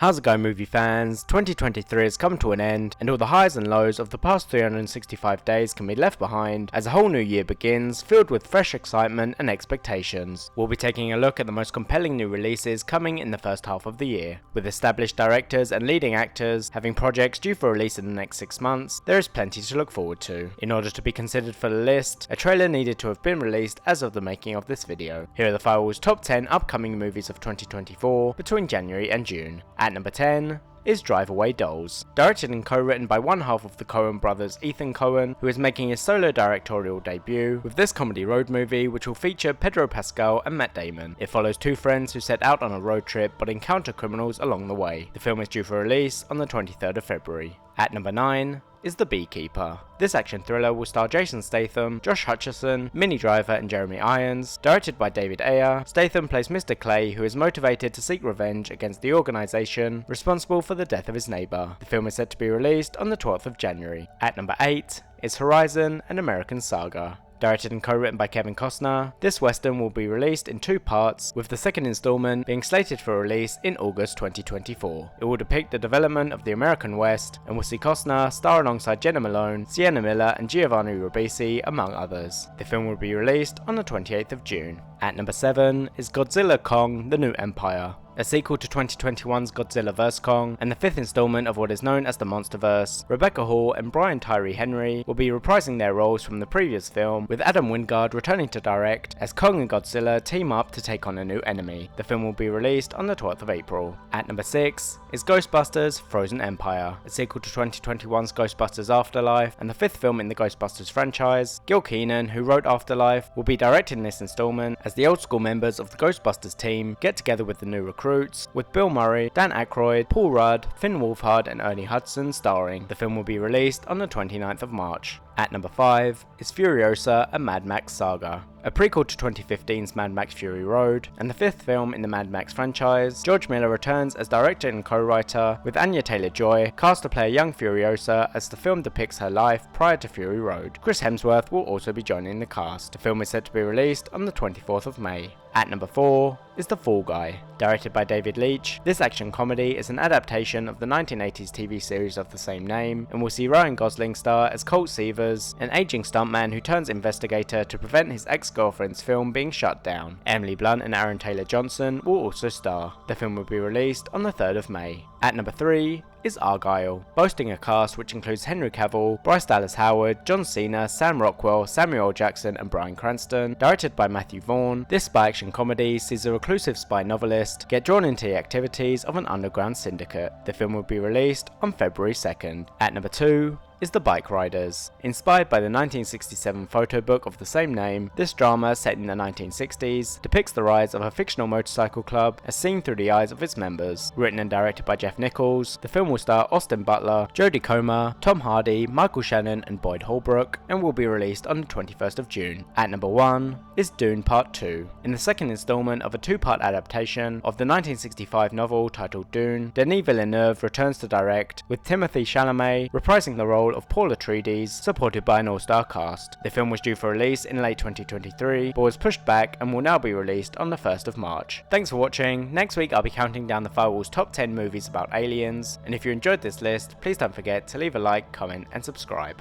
How's it going, movie fans? 2023 has come to an end, and all the highs and lows of the past 365 days can be left behind as a whole new year begins, filled with fresh excitement and expectations. We'll be taking a look at the most compelling new releases coming in the first half of the year. With established directors and leading actors having projects due for release in the next 6 months, there is plenty to look forward to. In order to be considered for the list, a trailer needed to have been released as of the making of this video. Here are the Firewall's top 10 upcoming movies of 2024 between January and June. At number 10 is Drive Away Dolls. Directed and co-written by one half of the Coen brothers, Ethan Coen, who is making his solo directorial debut with this comedy road movie which will feature Pedro Pascal and Matt Damon. It follows two friends who set out on a road trip but encounter criminals along the way. The film is due for release on the 23rd of February. At number 9 is The Beekeeper. This action thriller will star Jason Statham, Josh Hutcherson, Minnie Driver and Jeremy Irons. Directed by David Ayer, Statham plays Mr. Clay, who is motivated to seek revenge against the organisation responsible for the death of his neighbour. The film is set to be released on the 12th of January. At number 8 is Horizon: An American Saga. Directed and co-written by Kevin Costner, this western will be released in 2 parts, with the second installment being slated for release in August 2024. It will depict the development of the American West and will see Costner star alongside Jenna Malone, Sienna Miller and Giovanni Ribisi, among others. The film will be released on the 28th of June. At number 7 is Godzilla Kong: The New Empire. A sequel to 2021's Godzilla vs. Kong, and the 5th installment of what is known as the Monsterverse. Rebecca Hall and Brian Tyree Henry will be reprising their roles from the previous film, with Adam Wingard returning to direct as Kong and Godzilla team up to take on a new enemy. The film will be released on the 12th of April. At number 6 is Ghostbusters: Frozen Empire. A sequel to 2021's Ghostbusters Afterlife and the 5th film in the Ghostbusters franchise. Gil Keenan, who wrote Afterlife, will be directing this installment as the old school members of the Ghostbusters team get together with the new recruits, with Bill Murray, Dan Aykroyd, Paul Rudd, Finn Wolfhard and Ernie Hudson starring. The film will be released on the 29th of March. At number 5 is Furiosa: A Mad Max Saga. A prequel to 2015's Mad Max Fury Road, and the 5th film in the Mad Max franchise, George Miller returns as director and co-writer, with Anya Taylor-Joy cast to play a young Furiosa as the film depicts her life prior to Fury Road. Chris Hemsworth will also be joining the cast. The film is set to be released on the 24th of May. At number 4 is The Fall Guy. Directed by David Leitch, this action comedy is an adaptation of the 1980s TV series of the same name, and will see Ryan Gosling star as Colt Seavers, an aging stuntman who turns investigator to prevent his ex-girlfriend's film being shut down. Emily Blunt and Aaron Taylor-Johnson will also star. The film will be released on the 3rd of May. At number 3 is Argylle, boasting a cast which includes Henry Cavill, Bryce Dallas Howard, John Cena, Sam Rockwell, Samuel L. Jackson and Bryan Cranston. Directed by Matthew Vaughn, this spy action comedy sees a reclusive spy novelist get drawn into the activities of an underground syndicate. The film will be released on February 2nd. At number 2 is The Bike Riders. Inspired by the 1967 photo book of the same name, this drama, set in the 1960s, depicts the rise of a fictional motorcycle club as seen through the eyes of its members. Written and directed by Jeff Nichols, the film will star Austin Butler, Jodie Comer, Tom Hardy, Michael Shannon and Boyd Holbrook, and will be released on the 21st of June. At number 1 is Dune Part 2. In the second installment of a 2-part adaptation of the 1965 novel titled Dune, Denis Villeneuve returns to direct, with Timothée Chalamet reprising the role of Paul Atreides, supported by an all-star cast. The film was due for release in late 2023, but was pushed back and will now be released on the 1st of March. Thanks for watching. Next week I'll be counting down the Firewall's top 10 movies about aliens, and if you enjoyed this list, please don't forget to leave a like, comment and subscribe.